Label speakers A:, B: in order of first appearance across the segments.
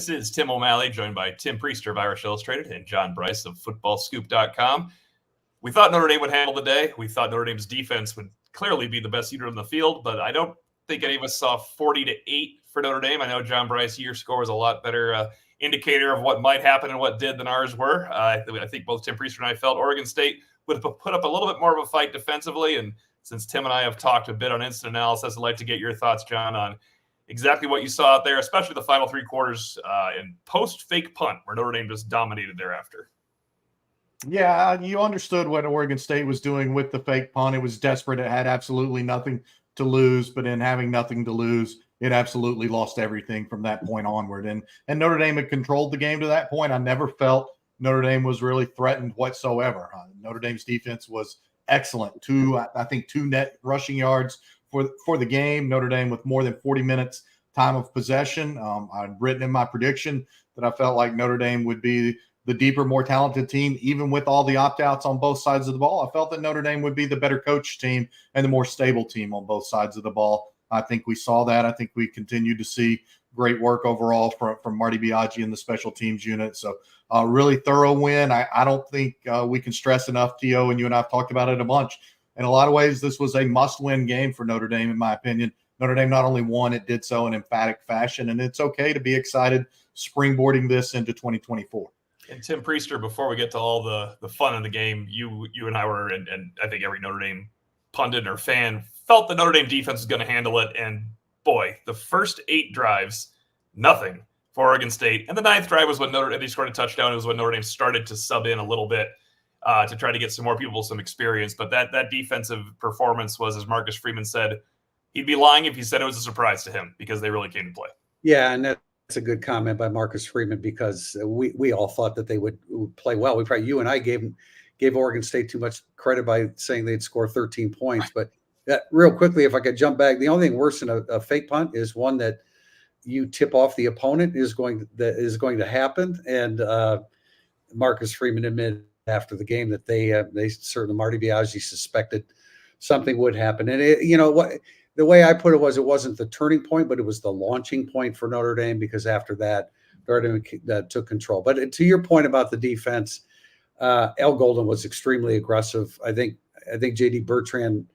A: This is Tim O'Malley, joined by Tim Priester of Irish Illustrated and John Bryce of FootballScoop.com. We thought Notre Dame would handle the day. We thought Notre Dame's defense would clearly be the best unit in the field, but I don't think any of us saw 40-8 for Notre Dame. I know, John Bryce, your score was a lot better indicator of what might happen and what did than ours were. I think both Tim Priester and I felt Oregon State would have put up a little bit more of a fight defensively. And since Tim and I have talked a bit on instant analysis, I'd like to get your thoughts, John, on exactly what you saw out there, especially the final three quarters and post-fake punt where Notre Dame just dominated thereafter.
B: Yeah, you understood what Oregon State was doing with the fake punt. It was desperate. It had absolutely nothing to lose, but in having nothing to lose, it absolutely lost everything from that point onward. And Notre Dame had controlled the game to that point. I never felt Notre Dame was really threatened whatsoever. Notre Dame's defense was excellent. I think two net rushing yards for the game. Notre Dame with more than 40 minutes time of possession. I'd written in my prediction that I felt like Notre Dame would be the deeper, more talented team, even with all the opt-outs on both sides of the ball. I felt that Notre Dame would be the better coach team and the more stable team on both sides of the ball. I think we saw that. I think we continued to see great work overall from Marty Biaggi and the special teams unit. So really thorough win. I don't think we can stress enough, T.O., and you and I have talked about it a bunch. In a lot of ways, this was a must-win game for Notre Dame, in my opinion. Notre Dame not only won, it did so in emphatic fashion, and it's okay to be excited springboarding this into 2024.
A: And Tim Priester, before we get to all the fun of the game, you and I were, and I think every Notre Dame pundit or fan felt the Notre Dame defense was going to handle it. And boy, the first 8 drives, nothing for Oregon State. And the 9th drive was when they scored a touchdown. It was when Notre Dame started to sub in a little bit to try to get some more people some experience. But that defensive performance was, as Marcus Freeman said, he'd be lying if he said it was a surprise to him because they really came to play.
C: Yeah, and that's a good comment by Marcus Freeman because we all thought that they would play well. You and I gave Oregon State too much credit by saying they'd score 13 points. But real quickly, if I could jump back, the only thing worse than a fake punt is one that you tip off the opponent is going to happen. And Marcus Freeman admitted after the game that they certainly, Marty Biaggi suspected something would happen. And the way I put it wasn't the turning point, but it was the launching point for Notre Dame, because after that, Notre Dame took control. But to your point about the defense, Al Golden was extremely aggressive. I think J.D. Bertrand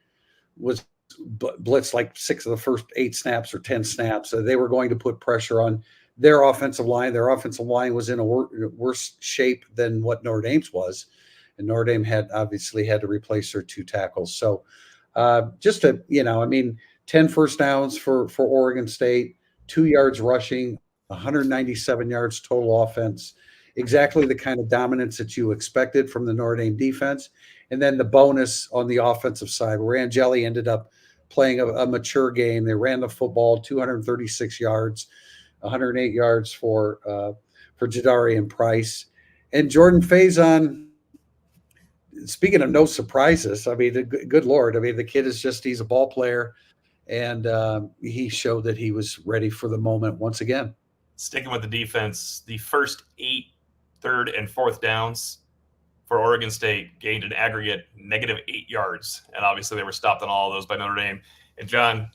C: was blitzed like 6 of the first 8 snaps or 10 snaps. So they were going to put pressure on their offensive line. Their offensive line was in a worse shape than what Notre Dame's was. And Notre Dame obviously had to replace their 2 tackles. So 10 first downs for Oregon State, 2 yards rushing, 197 yards total offense, exactly the kind of dominance that you expected from the Notre Dame defense. And then the bonus on the offensive side, where Angeli ended up playing a mature game. They ran the football, 236 yards, 108 yards for Jadarian Price. And Jordan Faison, speaking of no surprises, I mean, good Lord, I mean, the kid he's a ball player. And he showed that he was ready for the moment once again.
A: Sticking with the defense, the first 8 third and fourth downs for Oregon State gained an aggregate -8 yards. And obviously they were stopped on all of those by Notre Dame. And John,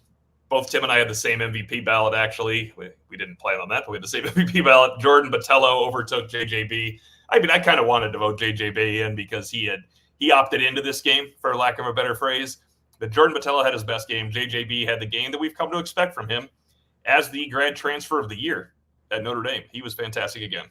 A: both Tim and I had the same MVP ballot, actually. We didn't plan on that, but we had the same MVP ballot. Jordan Batello overtook JJB. I mean, I kind of wanted to vote JJB in because he opted into this game, for lack of a better phrase. But Jordan Batello had his best game. JJB had the game that we've come to expect from him as the grad transfer of the year at Notre Dame. He was fantastic again.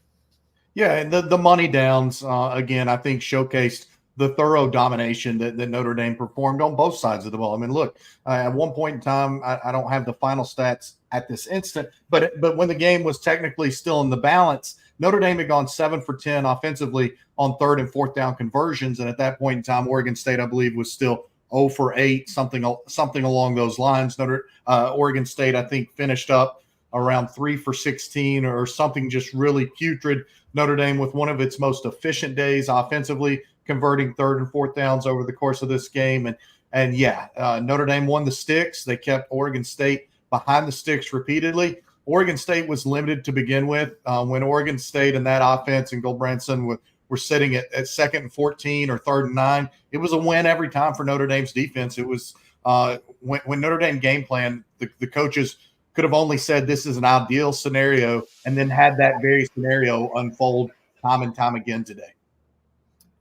B: Yeah, and the money downs, again, I think showcased the thorough domination that Notre Dame performed on both sides of the ball. I mean, look, at one point in time, I don't have the final stats at this instant, but when the game was technically still in the balance, Notre Dame had gone 7 for 10 offensively on 3rd and 4th down conversions. And at that point in time, Oregon State, I believe, was still 0 for 8, something along those lines. Oregon State, I think, finished up around 3 for 16 or something just really putrid. Notre Dame with one of its most efficient days offensively, converting 3rd and 4th downs over the course of this game. And Notre Dame won the sticks. They kept Oregon State behind the sticks repeatedly. Oregon State was limited to begin with. When Oregon State and that offense and Goldbranson were sitting at 2nd and 14 or 3rd and 9, it was a win every time for Notre Dame's defense. It was when Notre Dame game plan, the coaches could have only said this is an ideal scenario and then had that very scenario unfold time and time again today.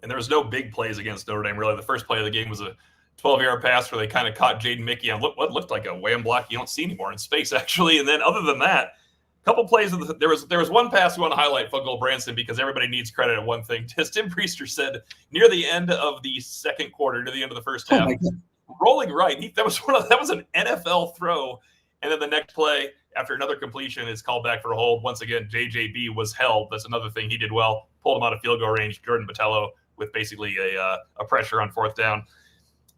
A: And there was no big plays against Notre Dame, really. The first play of the game was a 12-yard pass where they kind of caught Jaden Mickey on what looked like a wham block you don't see anymore in space, actually. And then other than that, a couple plays. There was one pass we want to highlight, field goal Branson, because everybody needs credit at one thing. As Tim Priester said, near the end of the second quarter, near the end of the first half, rolling right, that was an NFL throw. And then the next play, after another completion, is called back for a hold. Once again, JJB was held. That's another thing he did well. Pulled him out of field goal range. Jordan Batello with basically a pressure on fourth down.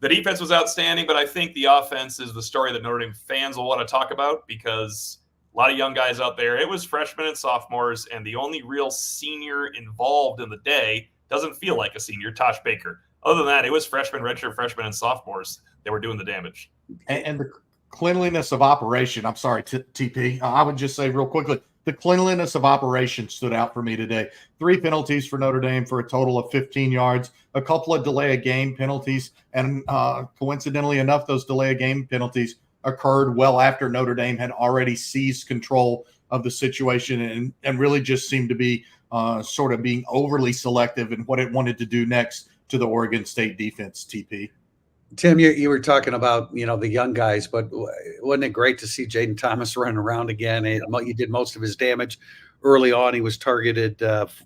A: The defense was outstanding, but I think the offense is the story that Notre Dame fans will want to talk about because a lot of young guys out there. It was freshmen and sophomores, and the only real senior involved in the day doesn't feel like a senior, Tosh Baker. Other than that, it was freshmen, redshirt freshmen, and sophomores that were doing the damage.
B: And the cleanliness of operation, I'm sorry, TP, I would just say real quickly, the cleanliness of operation stood out for me today. 3 penalties for Notre Dame for a total of 15 yards, a couple of delay of game penalties, and coincidentally enough, those delay of game penalties occurred well after Notre Dame had already seized control of the situation and really just seemed to be sort of being overly selective in what it wanted to do next to the Oregon State defense, TP.
C: Tim, you were talking about, the young guys, but wasn't it great to see Jaden Thomas running around again? He did most of his damage early on. He was targeted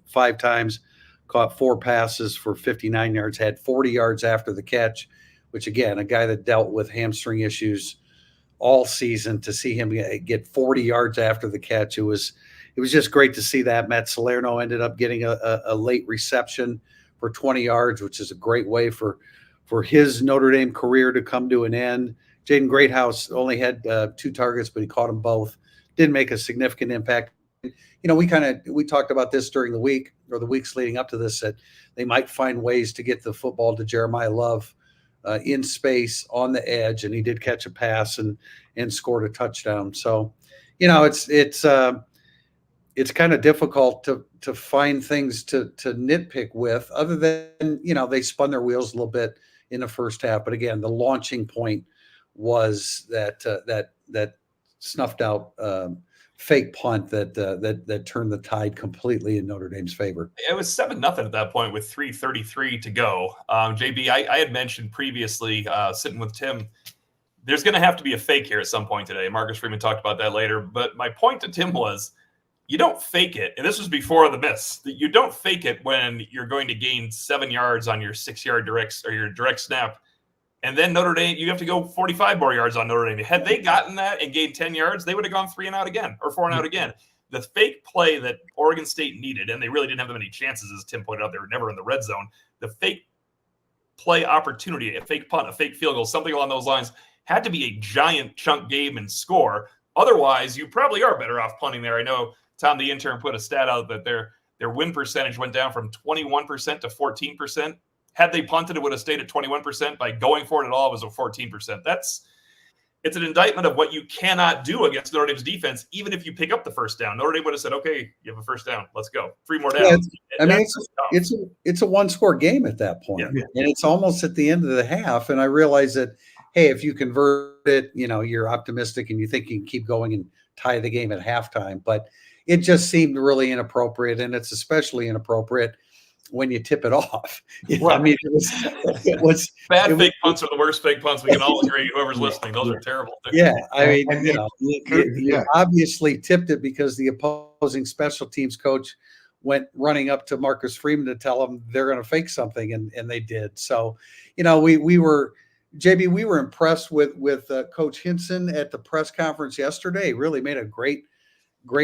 C: 5 times, caught 4 passes for 59 yards, had 40 yards after the catch, which, again, a guy that dealt with hamstring issues all season, to see him get 40 yards after the catch, it was just great to see that. Matt Salerno ended up getting a late reception for 20 yards, which is a great way for his Notre Dame career to come to an end. Jaden Greathouse only had 2 targets, but he caught them both. Didn't make a significant impact. We talked about this during the week or the weeks leading up to this, that they might find ways to get the football to Jeremiah Love in space on the edge, and he did catch a pass and scored a touchdown. So, it's kind of difficult to find things to nitpick with, other than, they spun their wheels a little bit in the first half. But again, the launching point was that snuffed out fake punt that turned the tide completely in Notre Dame's favor.
A: It was 7-0 at that point with 3:33 to go. JB, I had mentioned previously, sitting with Tim, there's going to have to be a fake here at some point today. Marcus Freeman talked about that later. But my point to Tim was, you don't fake it, and this was before the miss. You don't fake it when you're going to gain 7 yards on your 6-yard direct snap, and then Notre Dame, you have to go 45 more yards on Notre Dame. Had they gotten that and gained 10 yards, they would have gone 3 and out again, or 4 and out again. The fake play that Oregon State needed, and they really didn't have that many chances, as Tim pointed out, they were never in the red zone. The fake play opportunity, a fake punt, a fake field goal, something along those lines, had to be a giant chunk game and score. Otherwise, you probably are better off punting there. I know Tom, the intern, put a stat out that their win percentage went down from 21% to 14%. Had they punted, it would have stayed at 21%. By going for it at all, it was a 14%. It's an indictment of what you cannot do against Notre Dame's defense, even if you pick up the first down. Notre Dame would have said, okay, you have a first down. Let's go. 3 more downs.
C: It's a one-score game at that point. Yeah. And it's almost at the end of the half. And I realize that, hey, if you convert it, you're optimistic and you think you can keep going and tie the game at halftime. But it just seemed really inappropriate, and it's especially inappropriate when you tip it off.
B: Right.
C: I mean, it was
A: fake punts are the worst fake punts. We can all agree. Whoever's listening, those are terrible.
C: Yeah, I mean, you obviously tipped it because the opposing special teams coach went running up to Marcus Freeman to tell him they're going to fake something, and they did. So, we were. JB, we were impressed with Coach Hinson at the press conference yesterday. He really made a great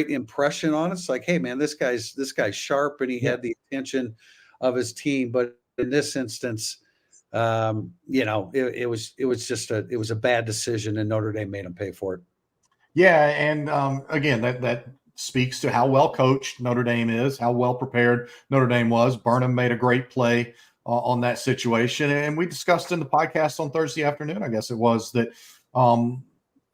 C: impression on us. Like, hey man, this guy's sharp, and he had the attention of his team. But in this instance, it was a bad decision, and Notre Dame made him pay for it.
B: Yeah, and again, that speaks to how well coached Notre Dame is, how well prepared Notre Dame was. Burnham made a great play on that situation, and we discussed in the podcast on Thursday afternoon, I guess it was, that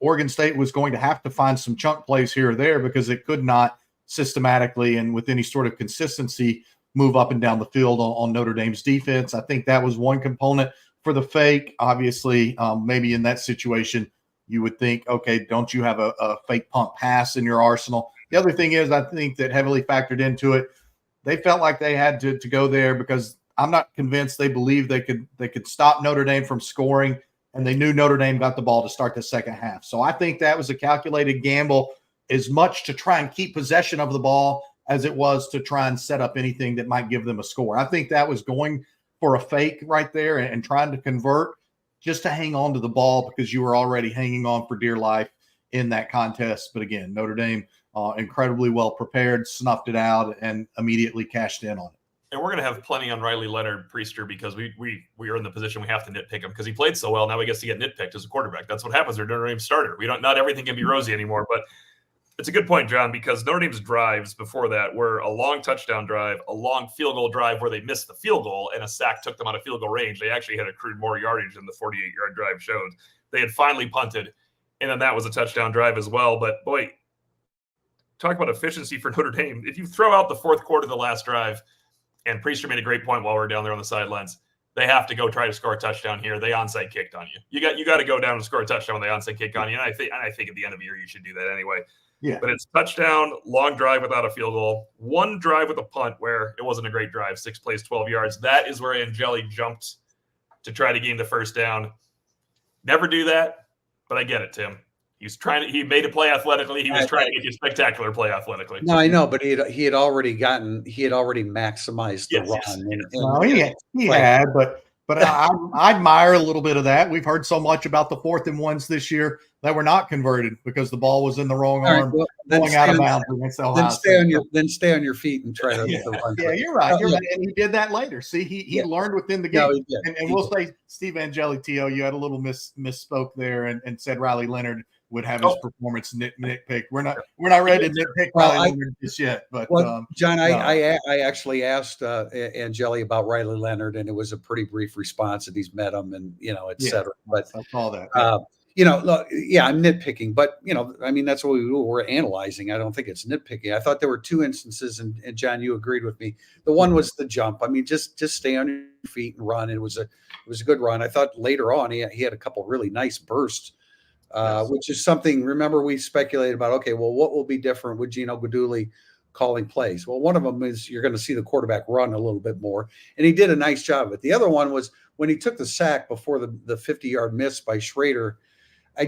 B: Oregon State was going to have to find some chunk plays here or there because it could not systematically and with any sort of consistency move up and down the field on Notre Dame's defense. I think that was one component for the fake. Obviously, maybe in that situation, you would think, okay, don't you have a fake punt pass in your arsenal? The other thing is, I think that heavily factored into it, they felt like they had to go there because I'm not convinced they believed they could stop Notre Dame from scoring, and they knew Notre Dame got the ball to start the second half. So I think that was a calculated gamble, as much to try and keep possession of the ball as it was to try and set up anything that might give them a score. I think that was going for a fake right there and trying to convert just to hang on to the ball because you were already hanging on for dear life in that contest. But again, Notre Dame incredibly well prepared, snuffed it out, and immediately cashed in on it.
A: And we're going to have plenty on Riley Leonard, Priester, because we are in the position we have to nitpick him because he played so well. Now he gets to get nitpicked as a quarterback. That's what happens. They're Notre Dame starter. Not everything can be rosy anymore, but it's a good point, John, because Notre Dame's drives before that were a long touchdown drive, a long field goal drive where they missed the field goal, and a sack took them out of field goal range. They actually had accrued more yardage than the 48-yard drive showed. They had finally punted, and then that was a touchdown drive as well. But, boy, talk about efficiency for Notre Dame. If you throw out the fourth quarter of the last drive, and Priester made a great point while we were down there on the sidelines, they have to go try to score a touchdown here. They onside kicked on you. You got to go down and score a touchdown when they onside kick on you, and I think at the end of the year you should do that anyway.
B: Yeah.
A: But it's touchdown, long drive without a field goal, one drive with a punt where it wasn't a great drive, 6 plays, 12 yards. That is where Angeli jumped to try to gain the first down. Never do that, but I get it, Tim. He made a play athletically. He was trying to make a spectacular play athletically.
C: No, I know, but he had already maximized the run.
B: Yes. He had, but I admire a little bit of that. We've heard so much about the 4th and 1s this year that were not converted because the ball was in the wrong arm, going out of bounds.
C: Then stay on your feet and try to run.
B: Yeah, you're right. And he did that later. See, he learned within the game.
C: No,
B: and we'll say, Steve Angeli, T.O., you had a little misspoke there and said Riley Leonard would have his performance nitpicked. We're not ready to nitpick Riley Leonard just yet. But
C: John, I actually asked Angeli about Riley Leonard, and it was a pretty brief response that he's met him and et cetera. But
B: I saw that.
C: Look, I'm nitpicking, but that's what we do. We're analyzing. I don't think it's nitpicking. I thought there were 2 instances, and John, you agreed with me. The one was the jump. Just stay on your feet and run. It was a good run. I thought later on he had a couple really nice bursts. Which is something, remember, we speculated about, okay, well, what will be different with Gino Guidugli calling plays? Well, one of them is you're going to see the quarterback run a little bit more, and he did a nice job of it. The other one was when he took the sack before the 50-yard miss by Schrader. He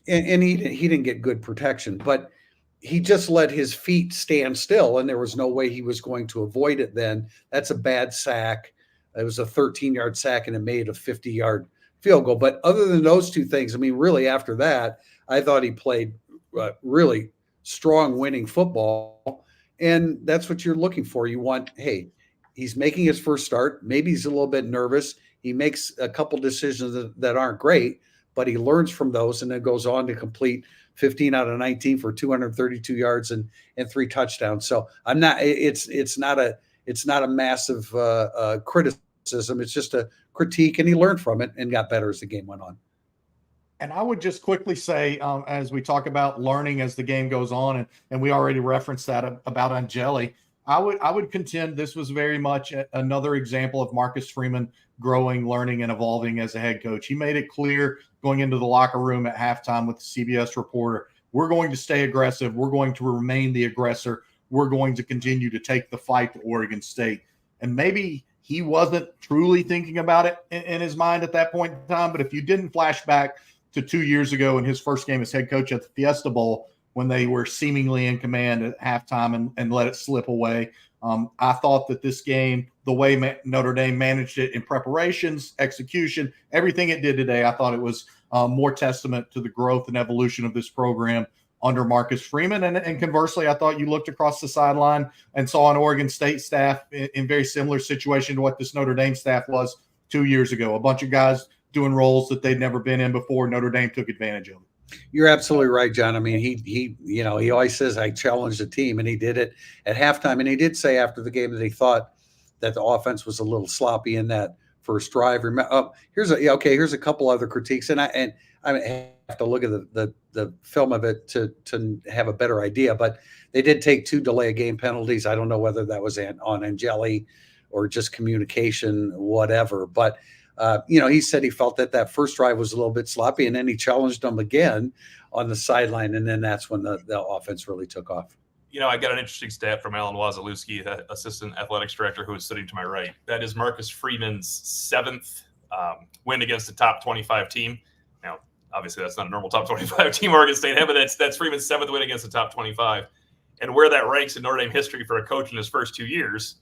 C: didn't get good protection, but he just let his feet stand still, and there was no way he was going to avoid it then. That's a bad sack. It was a 13-yard sack, and it made a 50-yard field goal. But other than those 2 things, really after that, I thought he played really strong winning football. And that's what you're looking for. You want, hey, he's making his first start. Maybe he's a little bit nervous. He makes a couple decisions that aren't great, but he learns from those and then goes on to complete 15 out of 19 for 232 yards and 3 touchdowns. So it's not a massive criticism. It's just a critique, and he learned from it and got better as the game went on.
B: And I would just quickly say, as we talk about learning as the game goes on, and we already referenced that about Angeli, I would contend this was very much another example of Marcus Freeman growing, learning, and evolving as a head coach. He made it clear going into the locker room at halftime with the CBS reporter, we're going to stay aggressive. We're going to remain the aggressor. We're going to continue to take the fight to Oregon State. And maybe he wasn't truly thinking about it in his mind at that point in time. But if you didn't flash back to 2 years ago in his first game as head coach at the Fiesta Bowl, when they were seemingly in command at halftime and let it slip away, I thought that this game, the way Notre Dame managed it in preparations, execution, everything it did today, I thought it was more testament to the growth and evolution of this program under Marcus Freeman. And conversely, I thought you looked across the sideline and saw an Oregon State staff in very similar situation to what this Notre Dame staff was 2 years ago. A bunch of guys doing roles that they'd never been in before. Notre Dame took advantage of it.
C: You're absolutely right, John. He always says, I challenged the team, and he did it at halftime. And he did say after the game that he thought that the offense was a little sloppy in that first drive. Here's a couple other critiques, and I have to look at the film of it to have a better idea. But they did take 2 delay of game penalties. I don't know whether that was on Angeli or just communication, whatever. But He said he felt that first drive was a little bit sloppy, and then he challenged them again on the sideline, and then that's when the offense really took off.
A: I got an interesting stat from Alan Wazalewski, the assistant athletics director who is sitting to my right. That is Marcus Freeman's 7th win against a top 25 team. Now, obviously, that's not a normal top 25 team Oregon State had, but that's Freeman's 7th win against the top 25. And where that ranks in Notre Dame history for a coach in his first 2 years,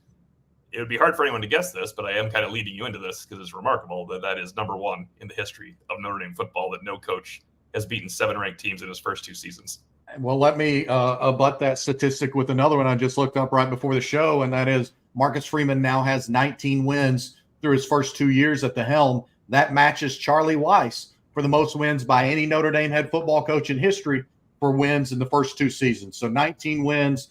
A: it would be hard for anyone to guess this, but I am kind of leading you into this because it's remarkable that is number 1 in the history of Notre Dame football, that no coach has beaten 7 ranked teams in his first 2 seasons.
B: Well, let me abut that statistic with another one I just looked up right before the show, and that is Marcus Freeman now has 19 wins through his first 2 years at the helm. That matches Charlie Weiss for the most wins by any Notre Dame head football coach in history for wins in the first 2 seasons. So 19 wins,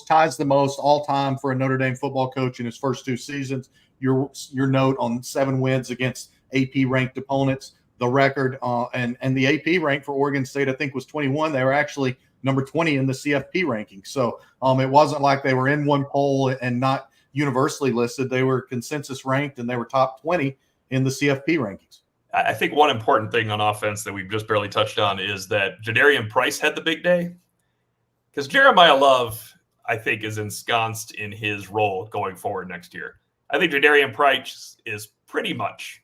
B: ties the most all time for a Notre Dame football coach in his first 2 seasons. Your note on 7 wins against AP ranked opponents. The record and the AP rank for Oregon State, I think, was 21. They were actually number 20 in the CFP ranking. So it wasn't like they were in one poll and not universally listed. They were consensus ranked, and they were top 20 in the CFP rankings.
A: I think one important thing on offense that we've just barely touched on is that Jadarian Price had the big day, because Jeremiah Love, I think, is ensconced in his role going forward next year. I think Jadarian Price is pretty much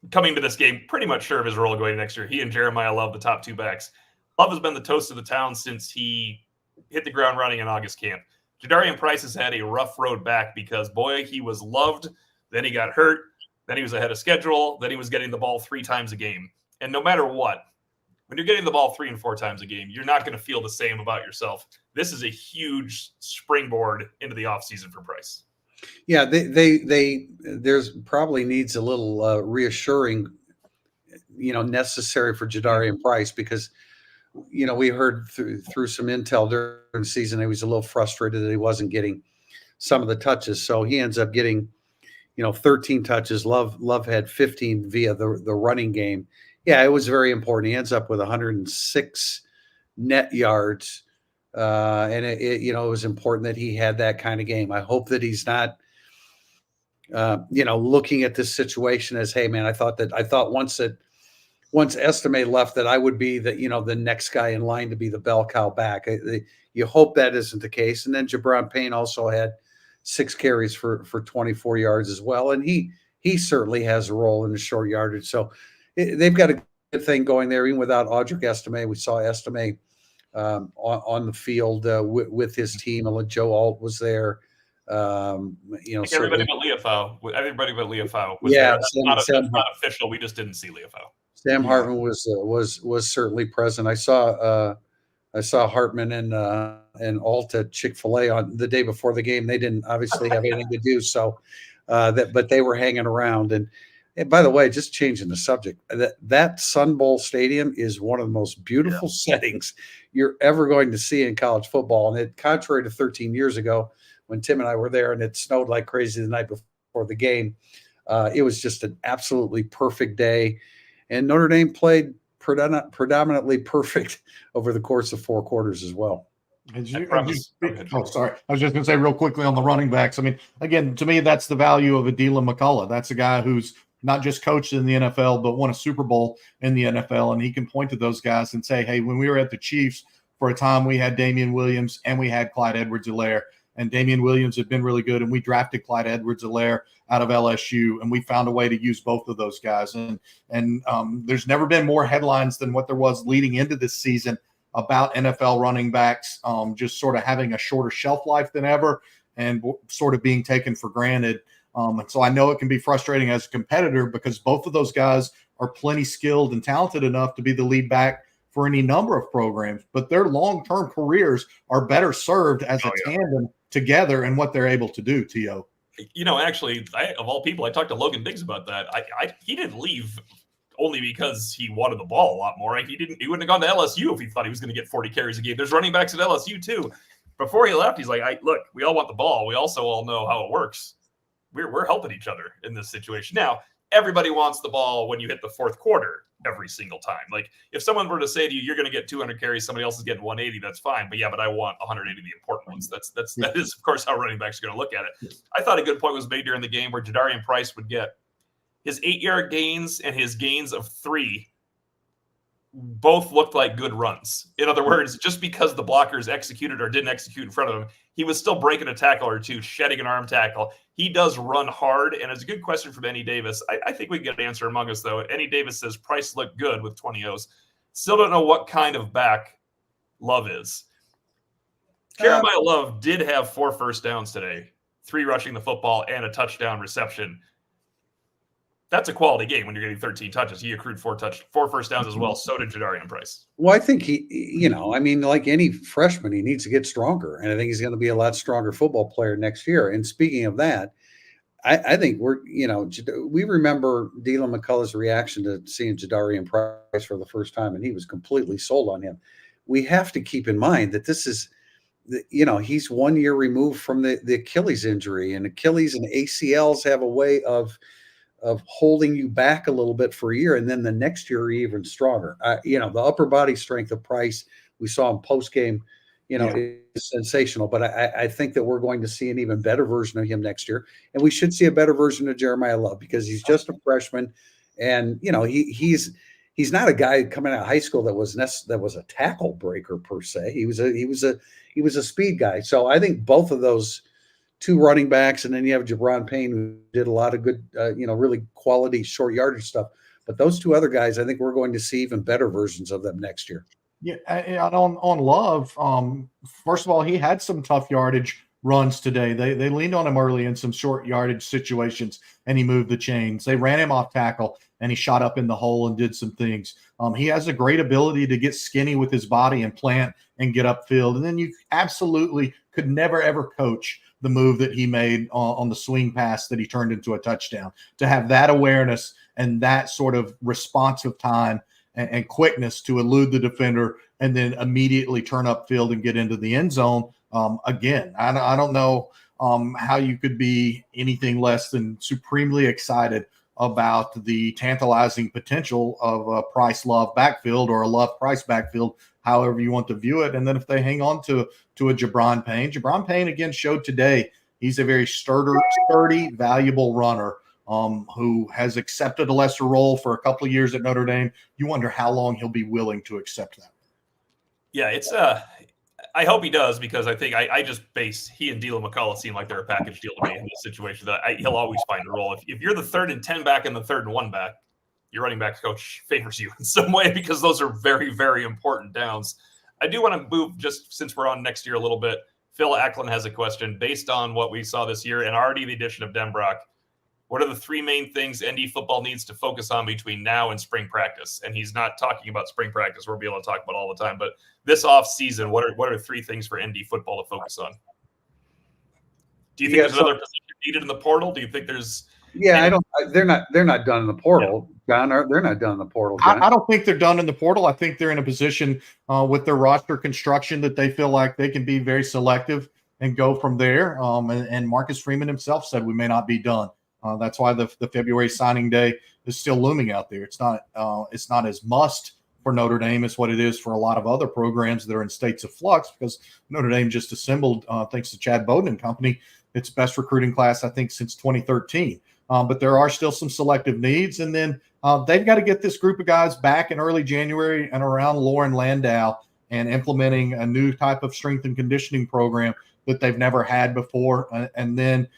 A: coming to this game, pretty much sure of his role going next year. He and Jeremiah Love, the top 2 backs. Love has been the toast of the town since he hit the ground running in August camp. Jadarian Price has had a rough road back because, boy, he was loved. Then he got hurt. Then he was ahead of schedule. Then he was getting the ball 3 times a game. And no matter what, when you're getting the ball 3 and 4 times a game, you're not going to feel the same about yourself. This is a huge springboard into the offseason for Price.
C: Yeah, there's probably needs a little reassuring, necessary for Jadarian Price, because, we heard through some intel during the season he was a little frustrated that he wasn't getting some of the touches. So he ends up getting, 13 touches. Love had 15 via the running game. Yeah, it was very important. He ends up with 106 net yards. And it was important that he had that kind of game. I hope that he's not, looking at this situation as, hey man, I thought once Estime left that I would be the next guy in line to be the bell cow back. You hope that isn't the case. And then Jabron Payne also had 6 carries for 24 yards as well. And he certainly has a role in the short yardage. So they've got a good thing going there, even without Audric Estime. We saw Estime on the field with his team. And Joe Alt was there.
A: Everybody but Leofau. Everybody but Leofau was
C: there.
A: That's not official. We just didn't see Leofau.
C: Sam Hartman was certainly present. I saw Hartman and Alt at Chick-fil-A on the day before the game. They didn't obviously have anything to do, so but they were hanging around. And by the way, just changing the subject, that Sun Bowl stadium is one of the most beautiful settings you're ever going to see in college football. And contrary to 13 years ago when Tim and I were there and it snowed like crazy the night before the game, it was just an absolutely perfect day. And Notre Dame played predominantly perfect over the course of 4 quarters as well.
B: Sorry. I was just going to say real quickly on the running backs. I mean, again, to me, that's the value of Adila McCullough. That's a guy who's not just coached in the NFL, but won a Super Bowl in the NFL. And he can point to those guys and say, hey, when we were at the Chiefs for a time, we had Damian Williams and we had Clyde Edwards-Helaire. And Damian Williams had been really good. And we drafted Clyde Edwards-Helaire out of LSU. And we found a way to use both of those guys. And there's never been more headlines than what there was leading into this season about NFL running backs just sort of having a shorter shelf life than ever and sort of being taken for granted. And so I know it can be frustrating as a competitor because both of those guys are plenty skilled and talented enough to be the lead back for any number of programs, but their long-term careers are better served as a tandem together and what they're able to do, T.O.
A: Actually, of all people, I talked to Logan Diggs about that. He didn't leave only because he wanted the ball a lot more. He wouldn't have gone to LSU if he thought he was going to get 40 carries a game. There's running backs at LSU too. Before he left, he's like, look, we all want the ball. We also all know how it works. We're helping each other in this situation. Now, everybody wants the ball when you hit the fourth quarter every single time. Like if someone were to say to you, you're going to get 200 carries, somebody else is getting 180, that's fine. But I want 180 of the important ones. That is, of course, how running backs are going to look at it. I thought a good point was made during the game where Jadarian Price would get his 8-yard gains and his gains of 3 both looked like good runs. In other words, just because the blockers executed or didn't execute in front of him, he was still breaking a tackle or two, shedding an arm tackle. He does run hard, and it's a good question from Andy Davis. I think we can get an answer among us, though. Andy Davis says Price looked good with 20 O's. Still don't know what kind of back Love is. Jeremiah Love did have 4 first downs today, 3 rushing the football and a touchdown reception. That's a quality game when you're getting 13 touches. He accrued 4 first downs as well. So did Jadarian Price.
C: Well, I think he, like any freshman, he needs to get stronger. And I think he's going to be a lot stronger football player next year. And speaking of that, I think we remember Dylan McCullough's reaction to seeing Jadarian Price for the first time, and he was completely sold on him. We have to keep in mind that this is, he's 1 year removed from the Achilles injury, and Achilles and ACLs have a way of holding you back a little bit for a year, and then the next year are even stronger. The upper body strength of Price we saw in post game, is sensational. But I think that we're going to see an even better version of him next year, and we should see a better version of Jeremiah Love because he's just a freshman, and he's not a guy coming out of high school that was a tackle breaker per se. He was a speed guy. So I think both of those 2 running backs, and then you have Jabron Payne, who did a lot of good, really quality short yardage stuff. But those 2 other guys, I think we're going to see even better versions of them next year.
B: Yeah, on Love, first of all, he had some tough yardage runs today. They leaned on him early in some short yardage situations, and he moved the chains. They ran him off tackle, and he shot up in the hole and did some things. He has a great ability to get skinny with his body and plant and get upfield. And then you absolutely could never, ever coach the move that he made on the swing pass that he turned into a touchdown. To have that awareness and that sort of responsive time and quickness to elude the defender and then immediately turn upfield and get into the end zone. Again, I don't know how you could be anything less than supremely excited about the tantalizing potential of a Price Love backfield or a Love Price backfield, however you want to view it. And then if they hang on to a Jabron Payne again showed today he's a very sturdy, valuable runner who has accepted a lesser role for a couple of years at Notre Dame. You wonder how long he'll be willing to accept that.
A: Yeah, it's I hope he does, because I think I just base he and Dylan McCullough seem like they're a package deal to me in this situation. That he'll always find a role. If you're the 3rd and 10 back and the 3rd and 1 back, your running back coach favors you in some way because those are very, very important downs. I do want to move, just since we're on next year a little bit. Phil Acklin has a question based on what we saw this year and already the addition of Denbrock. What are the 3 main things ND football needs to focus on between now and spring practice? And he's not talking about spring practice. We'll be able to talk about all the time. But this off season, what are 3 things for ND football to focus on? Do you think there's another position needed in the portal? Do you think there's?
C: Yeah, I don't. They're not done in the portal, John. They're not done in the portal, John.
B: I don't think they're done in the portal. I think they're in a position with their roster construction that they feel like they can be very selective and go from there. And Marcus Freeman himself said we may not be done. That's why the February signing day is still looming out there. It's not as must for Notre Dame as what it is for a lot of other programs that are in states of flux, because Notre Dame just assembled, thanks to Chad Bowden and company, its best recruiting class, I think, since 2013. But there are still some selective needs. And then they've got to get this group of guys back in early January and around Lauren Landau and implementing a new type of strength and conditioning program that they've never had before. And then,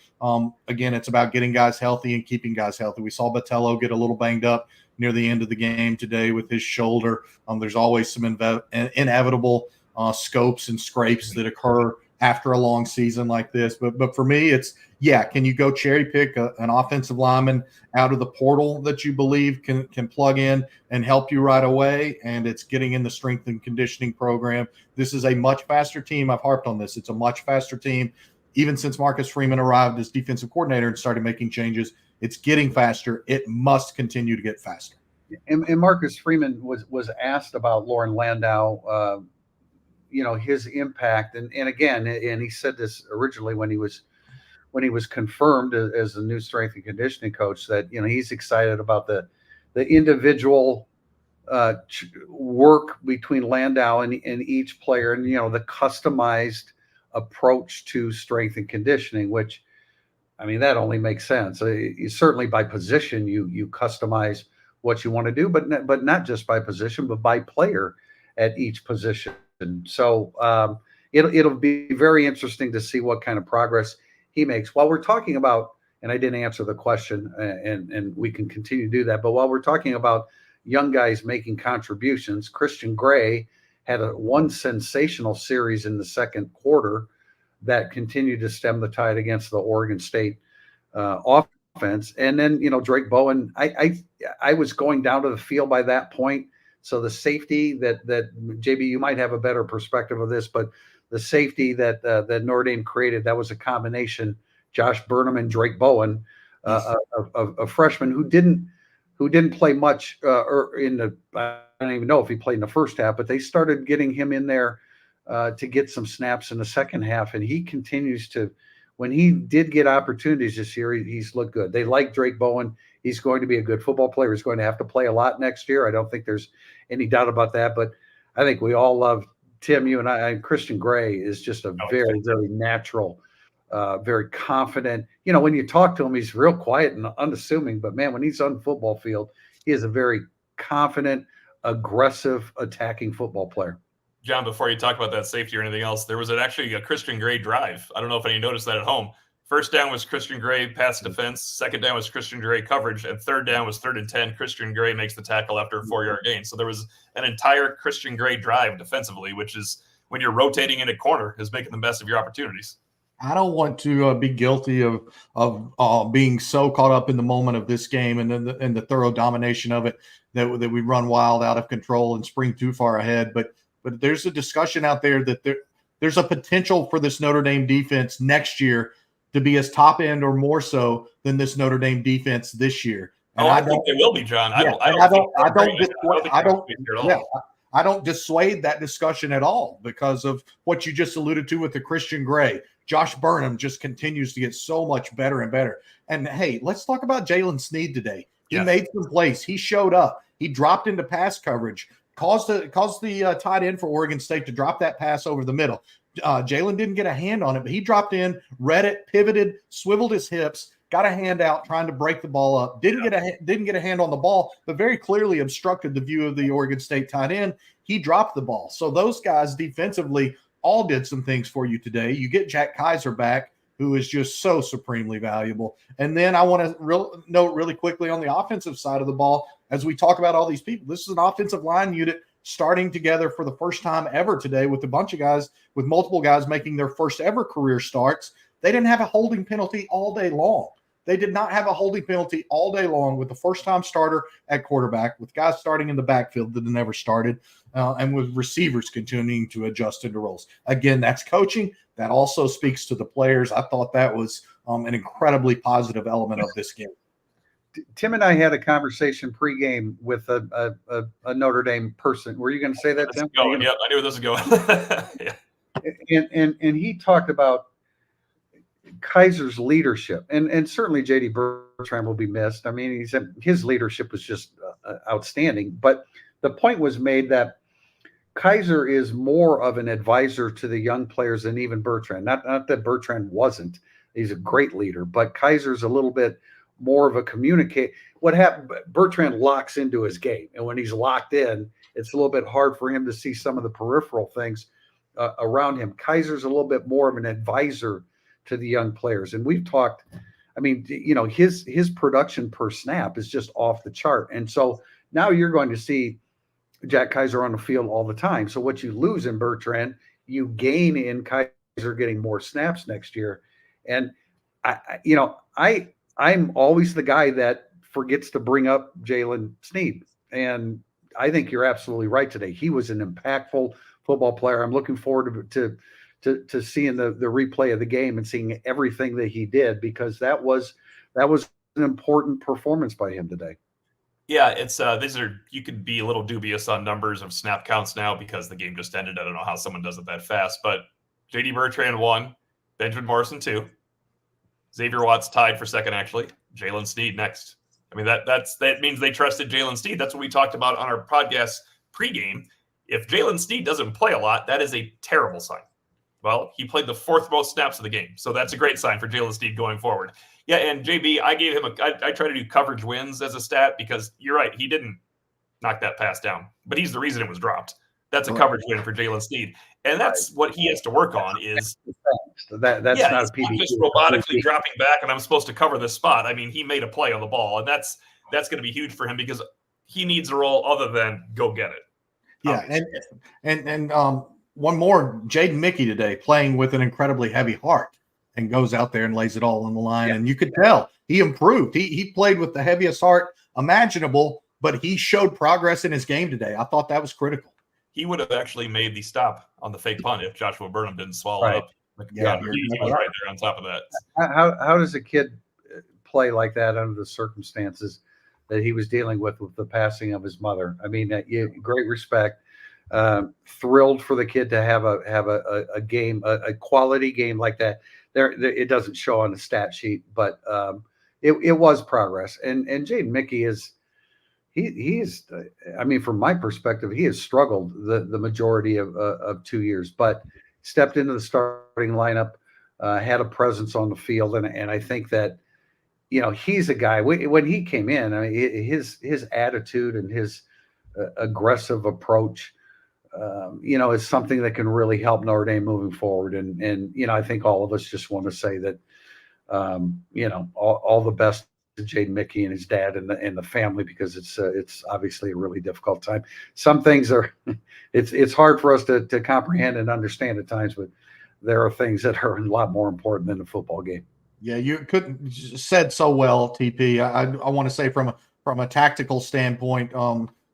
B: again, it's about getting guys healthy and keeping guys healthy. We saw Batello get a little banged up near the end of the game today with his shoulder. There's always some inevitable scopes and scrapes that occur after a long season like this. But for me, it's, can you go cherry pick an offensive lineman out of the portal that you believe can plug in and help you right away? And it's getting in the strength and conditioning program. This is a much faster team. I've harped on this. It's a much faster team. Even since Marcus Freeman arrived as defensive coordinator and started making changes, it's getting faster. It must continue to get faster.
C: And Marcus Freeman was asked about Lauren Landau, his impact. And again, and he said this originally when he was when he was confirmed as the new strength and conditioning coach, that he's excited about the individual work between Landau and each player, and the customized approach to strength and conditioning, which, I mean, that only makes sense. Certainly by position, you customize what you want to do, but not just by position, but by player at each position. So it'll be very interesting to see what kind of progress he makes. While we're talking about, and I didn't answer the question, and we can continue to do that, but while we're talking about young guys making contributions, Christian Gray had one sensational series in the second quarter that continued to stem the tide against the Oregon State offense. And then, Drake Bowen, I was going down to the field by that point. So the safety that JB, you might have a better perspective of this, but the safety that Notre Dame created, that was a combination, Josh Burnham and Drake Bowen, a freshman who didn't play much I don't even know if he played in the first half, but they started getting him in there to get some snaps in the second half. And he continues to, when he did get opportunities this year, he's looked good. They like Drake Bowen. He's going to be a good football player. He's going to have to play a lot next year. I don't think there's any doubt about that, but I think we all love Tim, you and I, Christian Gray is just a very, very natural, very confident. When you talk to him, he's real quiet and unassuming, but man, when he's on the football field, he is a very confident, aggressive, attacking football player.
A: John, before you talk about that safety or anything else, there was actually a Christian Gray drive. I don't know if any noticed that at home. First down was Christian Gray pass defense. Second down was Christian Gray coverage. And third down was 3rd and 10. Christian Gray makes the tackle after a 4-yard gain. So there was an entire Christian Gray drive defensively, which is, when you're rotating in a corner, is making the best of your opportunities.
B: I don't want to be guilty of being so caught up in the moment of this game and the thorough domination of it that we run wild, out of control, and spring too far ahead. But there's a discussion out there that there's a potential for this Notre Dame defense next year to be as top end or more so than this Notre Dame defense this year. And
A: I think they will be, John.
B: Yeah, I don't dissuade that discussion at all because of what you just alluded to with the Christian Gray. Josh Burnham just continues to get so much better and better. And hey, let's talk about Jalen Sneed today. He made some plays. He showed up. He dropped into pass coverage, caused the tight end for Oregon State to drop that pass over the middle. Jalen didn't get a hand on it, but he dropped in, read it, pivoted, swiveled his hips, got a hand out trying to break the ball up. Didn't get a hand on the ball, but very clearly obstructed the view of the Oregon State tight end. He dropped the ball. So those guys defensively all did some things for you today. You get Jack Kaiser back, who is just so supremely valuable. And then I want to note really quickly on the offensive side of the ball, as we talk about all these people, this is an offensive line unit starting together for the first time ever today with a bunch of guys, with multiple guys making their first ever career starts. They didn't have a holding penalty all day long. They did not have a holding penalty all day long with the first-time starter at quarterback, with guys starting in the backfield that never started, and with receivers continuing to adjust into roles. Again, that's coaching. That also speaks to the players. I thought that was an incredibly positive element of this game.
C: Tim and I had a conversation pregame with a Notre Dame person. Were you going to say that, Tim?
A: Going. Yep, I knew where this was going.
C: Yeah. And he talked about Kaiser's leadership, and certainly J.D. Bertrand will be missed. I mean, he said his leadership was just outstanding. But the point was made that Kaiser is more of an advisor to the young players than even Bertrand. Not that Bertrand wasn't. He's a great leader, but Kaiser's a little bit more of a communicator. What happened? Bertrand locks into his game, and when he's locked in, it's a little bit hard for him to see some of the peripheral things around him. Kaiser's a little bit more of an advisor to the young players, and we've talked. I mean, his production per snap is just off the chart, and so now you're going to see Jack Kaiser on the field all the time. So what you lose in Bertrand, you gain in Kaiser getting more snaps next year, and I'm always the guy that forgets to bring up Jalen Sneed. And I think you're absolutely right today. He was an impactful football player. I'm looking forward to seeing the replay of the game and seeing everything that he did, because that was an important performance by him today.
A: Yeah, it's you could be a little dubious on numbers of snap counts now because the game just ended. I don't know how someone does it that fast, but J.D. Bertrand 1, Benjamin Morrison 2. Xavier Watts tied for second, actually. Jalen Sneed next. I mean, that means they trusted Jalen Sneed. That's what we talked about on our podcast pregame. If Jalen Sneed doesn't play a lot, that is a terrible sign. Well, he played the fourth most snaps of the game, so that's a great sign for Jalen Sneed going forward. Yeah, and JB, I gave him I try to do coverage wins as a stat because you're right, he didn't knock that pass down, but he's the reason it was dropped. That's a coverage win for Jalen Sneed, and that's what he has to work on. Is
C: that's not a PBT.
A: Just robotically dropping back, and I'm supposed to cover this spot. I mean, he made a play on the ball, and that's going to be huge for him because he needs a role other than go get it.
B: Yeah, and one more, Jaden Mickey today playing with an incredibly heavy heart and goes out there and lays it all on the line, and you could tell he improved. He played with the heaviest heart imaginable, but he showed progress in his game today. I thought that was critical.
A: He would have actually made the stop on the fake punt if Joshua Burnham didn't swallow it up. He was right there on top of that.
C: How does a kid play like that under the circumstances that he was dealing with the passing of his mother? I mean, great respect. Thrilled for the kid to have a game, a quality game like that. There, it doesn't show on the stat sheet, but it was progress. And Jaden Mickey is. He is, I mean, from my perspective, he has struggled the majority of 2 years, but stepped into the starting lineup, had a presence on the field, and I think that, he's a guy. When he came in, I mean, his attitude and his aggressive approach, is something that can really help Notre Dame moving forward. And I think all of us just want to say that, all the best to Jaden Mickey and his dad and the family, because it's obviously a really difficult time. Some things are it's hard for us to comprehend and understand at times, but there are things that are a lot more important than the football game.
B: Yeah, you couldn't said so well, TP. I want to say from a tactical standpoint,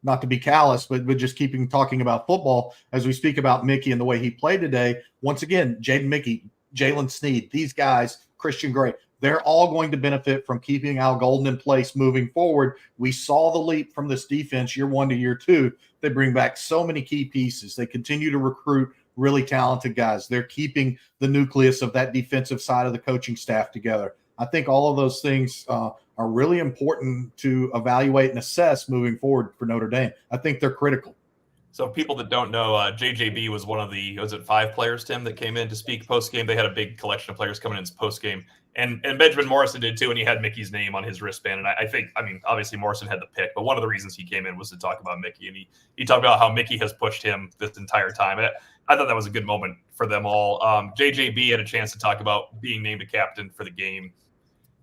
B: not to be callous, but just talking about football as we speak about Mickey and the way he played today. Once again, Jaden Mickey, Jalen Sneed, these guys, Christian Gray, they're all going to benefit from keeping Al Golden in place moving forward. We saw the leap from this defense year 1 to year 2. They bring back so many key pieces. They continue to recruit really talented guys. They're keeping the nucleus of that defensive side of the coaching staff together. I think all of those things are really important to evaluate and assess moving forward for Notre Dame. I think they're critical.
A: So people that don't know, JJB was one of the, was it 5 players, Tim, that came in to speak post-game? They had a big collection of players coming in post-game. And Benjamin Morrison did too, and he had Mickey's name on his wristband. And I think, obviously Morrison had the pick, but one of the reasons he came in was to talk about Mickey. And he talked about how Mickey has pushed him this entire time. And I thought that was a good moment for them all. JJB had a chance to talk about being named a captain for the game.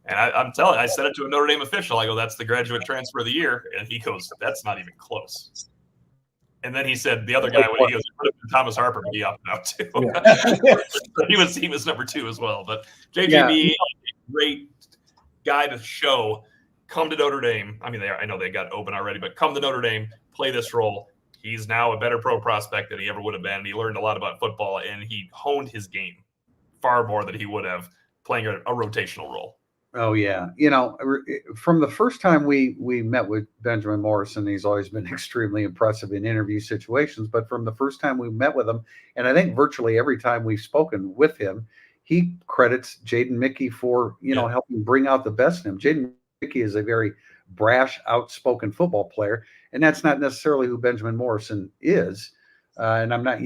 A: And I'm telling you, I said it to a Notre Dame official. I go, that's the graduate transfer of the year. And he goes, that's not even close. And then he said the other guy, when he goes, Thomas Harper would be up now too. Yeah. he was number 2 as well. But JJB, great guy to show. Come to Notre Dame. I mean, I know they got open already, but come to Notre Dame, play this role. He's now a better pro prospect than he ever would have been. He learned a lot about football, and he honed his game far more than he would have playing a rotational role.
C: Oh, yeah. From the first time we met with Benjamin Morrison, he's always been extremely impressive in interview situations. But from the first time we met with him, and I think virtually every time we've spoken with him, he credits Jaden Mickey for, helping bring out the best in him. Jaden Mickey is a very brash, outspoken football player, and that's not necessarily who Benjamin Morrison is. And I'm not,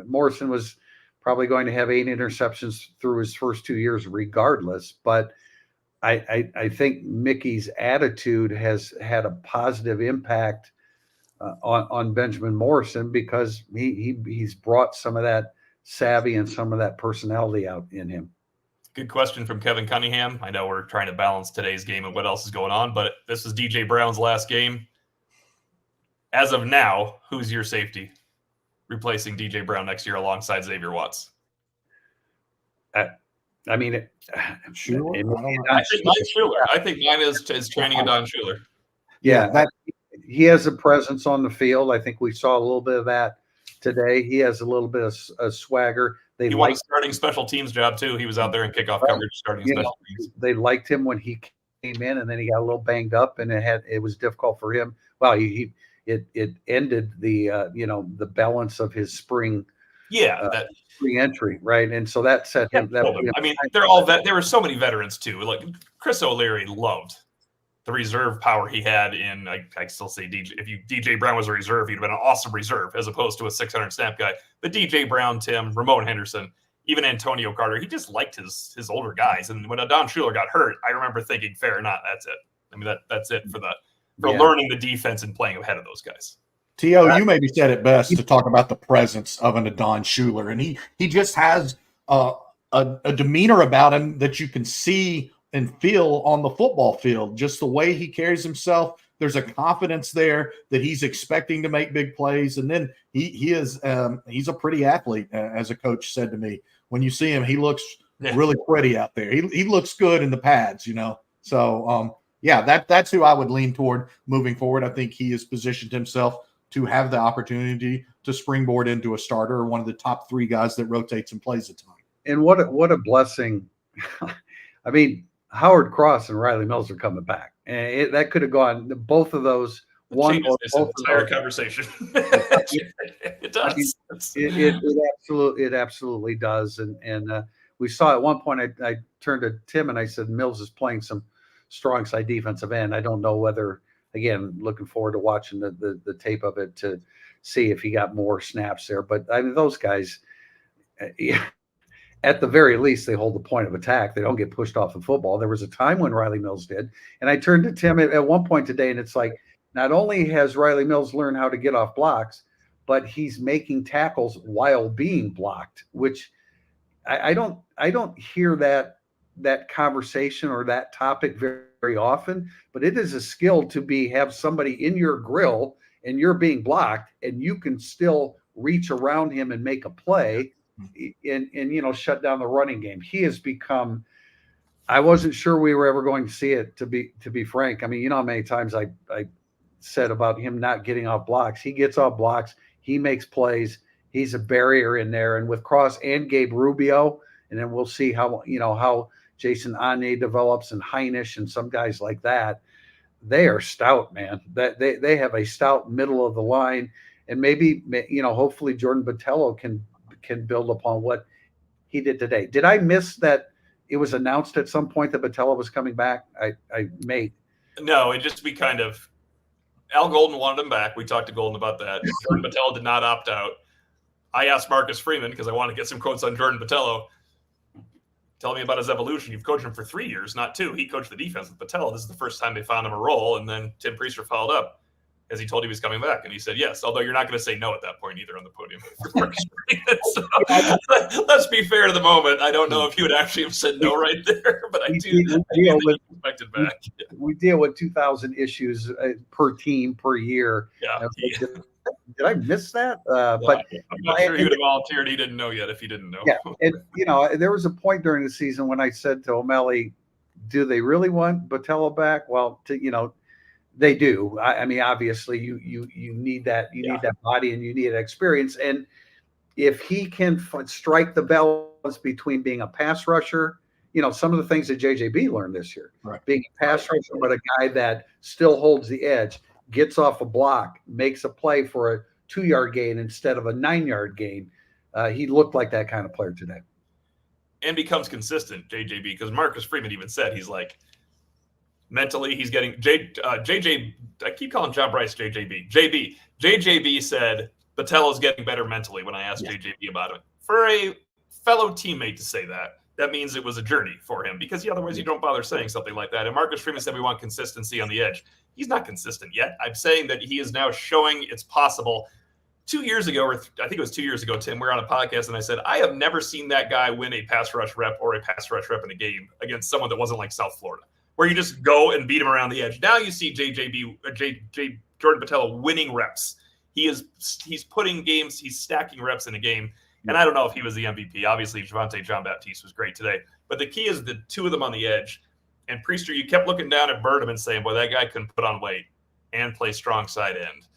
C: Morrison was probably going to have 8 interceptions through his first 2 years regardless. But I think Mickey's attitude has had a positive impact on Benjamin Morrison, because he's brought some of that savvy and some of that personality out in him.
A: Good question from Kevin Cunningham. I know we're trying to balance today's game and what else is going on, but this is DJ Brown's last game. As of now, who's your safety replacing DJ Brown next year alongside Xavier Watts?
B: Sure.
A: I think mine's Schuler. I think mine is training Don Schuler.
C: Yeah, he has a presence on the field. I think we saw a little bit of that today. He has a little bit of swagger.
A: He won a starting special teams job too. He was out there in kickoff coverage starting special teams.
C: They liked him when he came in, and then he got a little banged up, and it was difficult for him. Well, it ended the balance of his spring
A: that
C: re-entry, right? And so that set him. That,
A: I mean, they're all there were so many veterans too. Like Chris O'Leary loved the reserve power he had in. I still say DJ. If DJ Brown was a reserve, he'd have been an awesome reserve as opposed to a 600 snap guy. But DJ Brown, Tim, Ramon Henderson, even Antonio Carter, he just liked his older guys. And when Don Schuler got hurt, I remember thinking, fair or not, that's it. I mean, that's it for learning the defense and playing ahead of those guys.
B: T.O., you maybe said it best to talk about the presence of an Don Schuler. And he just has a demeanor about him that you can see and feel on the football field. Just the way he carries himself. There's a confidence there that he's expecting to make big plays. And then he's a pretty athlete, as a coach said to me. When you see him, he looks really pretty out there. He looks good in the pads, So, that's who I would lean toward moving forward. I think he has positioned himself to have the opportunity to springboard into a starter or one of the top 3 guys that rotates and plays a ton.
C: And what a blessing. I mean, Howard Cross and Riley Mills are coming back. And that could have gone both of those. One or both
A: entire conversation. It does.
C: It absolutely does. And we saw at one point, I turned to Tim and I said, Mills is playing some strong side defensive end. I don't know whether, again, looking forward to watching the tape of it to see if he got more snaps there. But I mean, those guys, at the very least, they hold the point of attack. They don't get pushed off the football. There was a time when Riley Mills did. And I turned to Tim at one point today, and it's like, not only has Riley Mills learned how to get off blocks, but he's making tackles while being blocked, which I don't hear that conversation or that topic very often, but it is a skill to have somebody in your grill and you're being blocked and you can still reach around him and make a play and shut down the running game. He has become, I wasn't sure we were ever going to see it, to be frank. I mean, how many times I said about him not getting off blocks. He gets off blocks. He makes plays. He's a barrier in there. And with Cross and Gabe Rubio, and then we'll see how Jason Ane develops and Heinisch and some guys like that. They are stout, man. That they have a stout middle of the line, and maybe hopefully Jordan Batello can build upon what he did today. Did I miss that it was announced at some point that Batello was coming back? I may.
A: No, it just be kind of Al Golden wanted him back. We talked to Golden about that. Jordan Batello did not opt out. I asked Marcus Freeman because I want to get some quotes on Jordan Batello. Tell me about his evolution. You've coached him for 3 years, not 2. He coached the defense with Batello. This is the first time they found him a role. And then Tim Priester followed up as he told he was coming back. And he said, yes, although you're not going to say no at that point either on the podium. So, let's be fair to the moment. I don't know if he would actually have said no right there, but I do expected back.
C: We deal with 2,000 issues per team per year.
A: Yeah.
C: Did I miss that?
A: But I'm not sure he would have volunteered. He didn't know yet if he didn't know.
C: Yeah. And, there was a point during the season when I said to O'Malley, do they really want Batello back? Well, they do. I mean, obviously you need that. You need that body and you need that experience. And if he can strike the balance between being a pass rusher, some of the things that JJB learned this year,
B: right.
C: Being a pass rusher, but a guy that still holds the edge, gets off a block, makes a play for a 2-yard gain instead of a 9-yard gain. He looked like that kind of player today.
A: And becomes consistent, JJB, because Marcus Freeman even said he's like, mentally, he's getting JJ. I keep calling John Bryce JJB. JJB said Batello's getting better mentally when I asked JJB about it. For a fellow teammate to say that means it was a journey for him because otherwise you don't bother saying something like that. And Marcus Freeman said we want consistency on the edge. He's not consistent yet. I'm saying that he is now showing it's possible. 2 years ago, or I think it was 2 years ago, Tim, we were on a podcast and I said, I have never seen that guy win a pass rush rep or a pass rush rep in a game against someone that wasn't like South Florida, where you just go and beat him around the edge. Now you see Jordan Batello winning reps. He's putting games, he's stacking reps in a game. And I don't know if he was the MVP. Obviously, Javonte Jean-Baptiste was great today. But the key is the two of them on the edge. And Priester, you kept looking down at Birdham and saying, boy, that guy couldn't put on weight and play strong side end.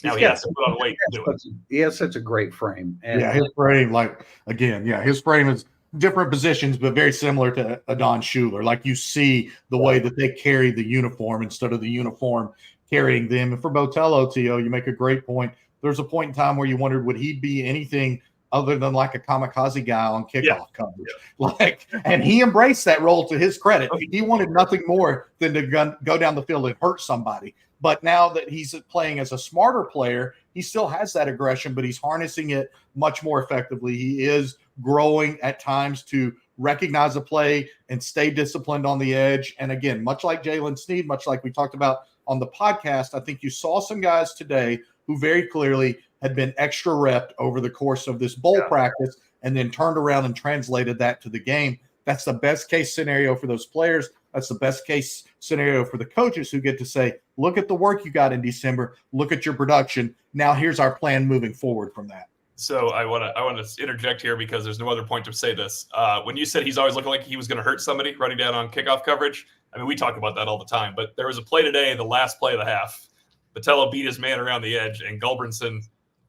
A: Now he has to put on weight to do it.
C: He has such a great frame. And
B: his frame, his frame is different positions, but very similar to Don Schuler. Like you see the way that they carry the uniform instead of the uniform carrying them. And for Batello, T.O., you make a great point. There's a point in time where you wondered, would he be anything other than like a kamikaze guy on kickoff coverage.
A: Yeah.
B: Like, and he embraced that role to his credit.
A: Oh,
B: He wanted nothing more than to go down the field and hurt somebody. But now that he's playing as a smarter player, he still has that aggression, but he's harnessing it much more effectively. He is growing at times to recognize a play and stay disciplined on the edge. And again, much like Jalen Sneed, much like we talked about on the podcast, I think you saw some guys today who very clearly had been extra repped over the course of this bowl practice and then turned around and translated that to the game. That's the best case scenario for those players. That's the best case scenario for the coaches who get to say, look at the work you got in December. Look at your production. Now here's our plan moving forward from that.
A: So I want to interject here because there's no other point to say this. When you said he's always looking like he was going to hurt somebody running down on kickoff coverage, I mean, we talk about that all the time. But there was a play today, the last play of the half. Batello beat his man around the edge, and Gulbranson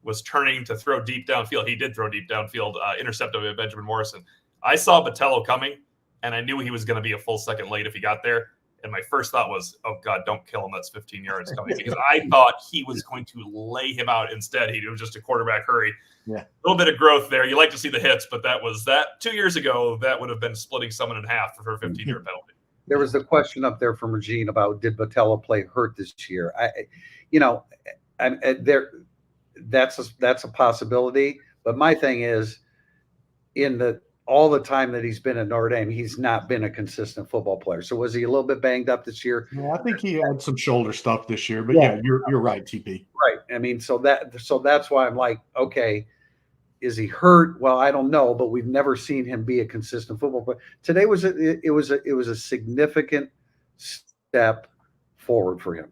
A: was turning to throw deep downfield. He did throw deep downfield, intercepted by Benjamin Morrison. I saw Batello coming, and I knew he was going to be a full second late if he got there. And my first thought was, oh, God, don't kill him. That's 15 yards coming. Because I thought he was going to lay him out instead. It was just a quarterback hurry.
B: Yeah.
A: A little bit of growth there. You like to see the hits, but that 2 years ago, that would have been splitting someone in half for her 15-yard penalty.
C: There was the question up there from Regine about did Batello play hurt this year? That's a possibility. But my thing is, all the time that he's been at Notre Dame, he's not been a consistent football player. So was he a little bit banged up this year?
B: Yeah, I think he had some shoulder stuff this year, but yeah you're right, TP.
C: Right. I mean, so that's why I'm like, okay, is he hurt? Well, I don't know, but we've never seen him be a consistent football player. Today was a significant step forward for him.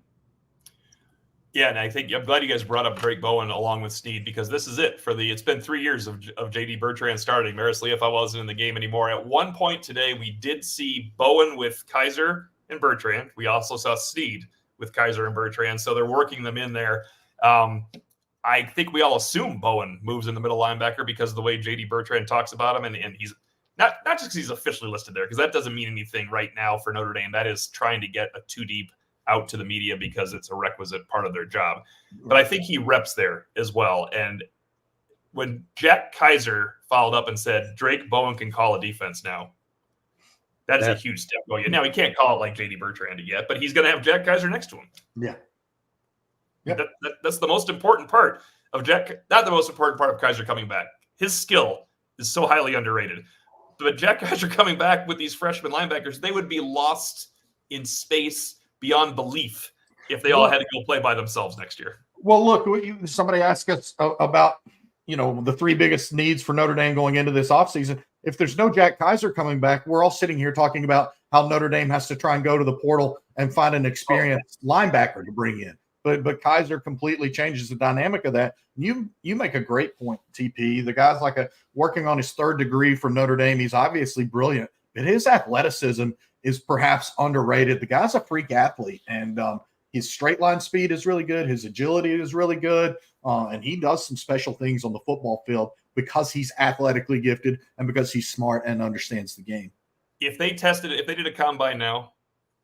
A: Yeah, and I'm glad you guys brought up Drake Bowen along with Sneed because this is it it's been 3 years of JD Bertrand starting. Maris Leaf wasn't in the game anymore. At one point today, we did see Bowen with Kaiser and Bertrand. We also saw Sneed with Kaiser and Bertrand, so they're working them in there. I think we all assume Bowen moves in the middle linebacker because of the way JD Bertrand talks about him, and he's not just because he's officially listed there, because that doesn't mean anything right now for Notre Dame. That is trying to get a 2 deep out to the media because it's a requisite part of their job. But I think he reps there as well. And when Jack Kaiser followed up and said, Drake Bowen can call a defense now, that's a huge step going. Now, he can't call it like J.D. Bertrand yet, but he's going to have Jack Kaiser next to him.
B: Yeah.
A: That's the most important part of not the most important part of Kaiser coming back. His skill is so highly underrated. But Jack Kaiser coming back with these freshman linebackers, they would be lost in space beyond belief if they all had to go play by themselves next year.
B: Well, look, somebody asked us about, the 3 biggest needs for Notre Dame going into this offseason. If there's no Jack Kaiser coming back, we're all sitting here talking about how Notre Dame has to try and go to the portal and find an experienced linebacker to bring in. But Kaiser completely changes the dynamic of that. You make a great point, TP. The guy's working on his 3rd degree from Notre Dame. He's obviously brilliant, but his athleticism is perhaps underrated. The guy's a freak athlete, and his straight line speed is really good. His agility is really good, and he does some special things on the football field because he's athletically gifted and because he's smart and understands the game.
A: If they did a combine now,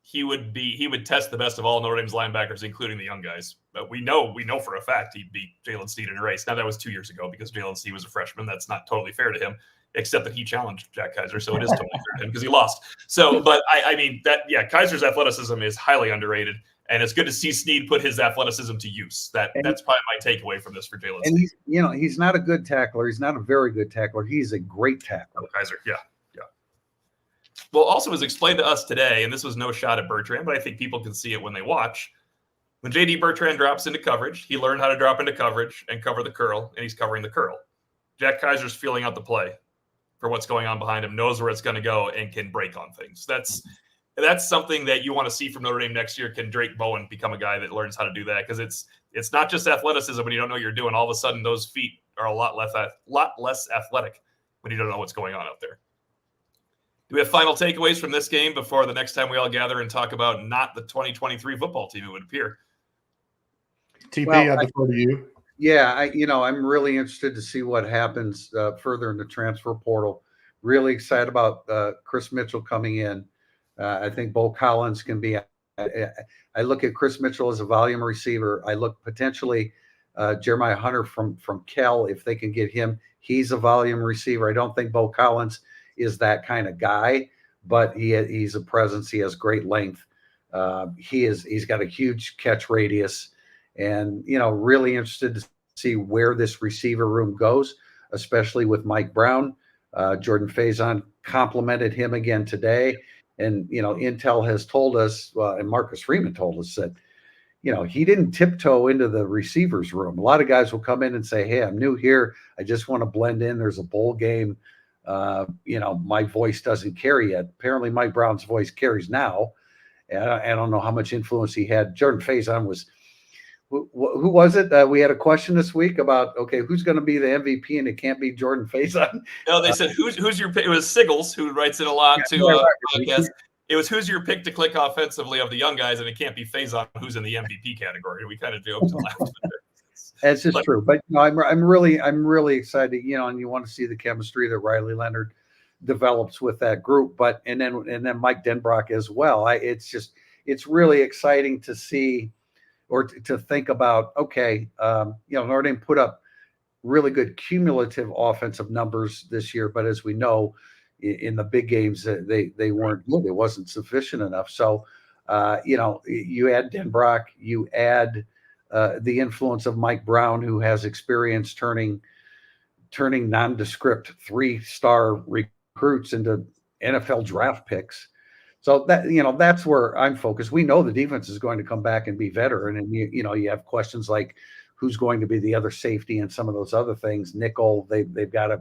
A: he would test the best of all Notre Dame's linebackers, including the young guys. But we know for a fact he'd beat Jalen Sneed in a race. Now that was 2 years ago because Jalen Sneed was a freshman. That's not totally fair to him, except that he challenged Jack Kaiser, so it is totally fair to him because he lost. So, but I mean Kaiser's athleticism is highly underrated, and it's good to see Sneed put his athleticism to use. That's probably my takeaway from this for Jalen Sneed.
C: And he's not a good tackler. He's not a very good tackler. He's a great tackler.
A: Kaiser, yeah. Well, also was explained to us today, and this was no shot at Bertrand, but I think people can see it when they watch. When J.D. Bertrand drops into coverage, he learned how to drop into coverage and cover the curl, and he's covering the curl. Jack Kaiser's feeling out the play for what's going on behind him, knows where it's going to go, and can break on things. That's something that you want to see from Notre Dame next year. Can Drake Bowen become a guy that learns how to do that? Because it's not just athleticism when you don't know what you're doing. All of a sudden, those feet are a lot less athletic when you don't know what's going on out there. Do we have final takeaways from this game before the next time we all gather and talk about not the 2023 football team, it would appear?
B: TP, I defer to you.
C: Yeah, I'm really interested to see what happens further in the transfer portal. Really excited about Chris Mitchell coming in. I think Bo Collins can be. I look at Chris Mitchell as a volume receiver. I look potentially Jeremiah Hunter from Cal, if they can get him, he's a volume receiver. I don't think Bo Collins is that kind of guy, but he's a presence. He has great length. He's got a huge catch radius, and really interested to see where this receiver room goes, especially with Mike Brown. Jordan Faison complimented him again today, and Intel has told us, and Marcus Freeman told us that he didn't tiptoe into the receivers room. A lot of guys will come in and say, "Hey, I'm new here. I just want to blend in. There's a bowl game. My voice doesn't carry yet." Apparently, Mike Brown's voice carries now. And I don't know how much influence he had. Jordan Faison was, who was it? We had a question this week about, okay, who's going to be the MVP, and it can't be Jordan Faison.
A: No, they said, who's your pick? It was Siggles, who writes it a lot to podcast. It was, who's your pick to click offensively of the young guys, and it can't be Faison, who's in the MVP category. We kind of joked and laughed.
C: That's just true. But I'm really excited, and you want to see the chemistry that Riley Leonard develops with that group, and then Mike Denbrock as well. It's really exciting to see, or to think about. Okay, Notre Dame put up really good cumulative offensive numbers this year, but as we know, in the big games, they weren't good. It wasn't sufficient enough. So, you add Denbrock, you add the influence of Mike Brown, who has experience turning nondescript 3-star recruits into NFL draft picks. So that's where I'm focused. We know the defense is going to come back and be veteran, and you have questions like who's going to be the other safety and some of those other things. Nickel, they've got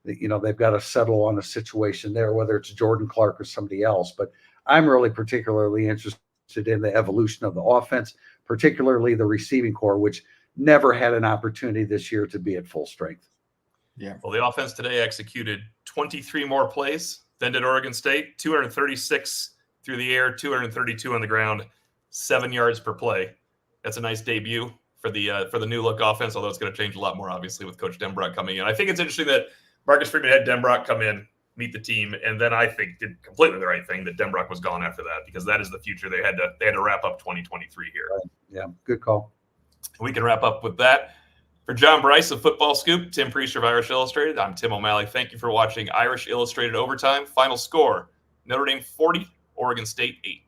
C: to settle on a situation there, whether it's Jordan Clark or somebody else. But I'm really particularly interested in the evolution of the offense, particularly the receiving core, which never had an opportunity this year to be at full strength.
B: Yeah.
A: Well, the offense today executed 23 more plays than did Oregon State, 236 through the air, 232 on the ground, 7 yards per play. That's a nice debut for the new look offense, although it's going to change a lot more, obviously, with Coach Denbrock coming in. I think it's interesting that Marcus Freeman had Denbrock come in, meet the team, and then I think did completely the right thing that Denbrock was gone after that, because that is the future. They had to wrap up 2023 here.
C: Right. Yeah, good call.
A: We can wrap up with that. For John Bryce of Football Scoop, Tim Priester of Irish Illustrated, I'm Tim O'Malley. Thank you for watching Irish Illustrated Overtime. Final score, Notre Dame 40, Oregon State 8.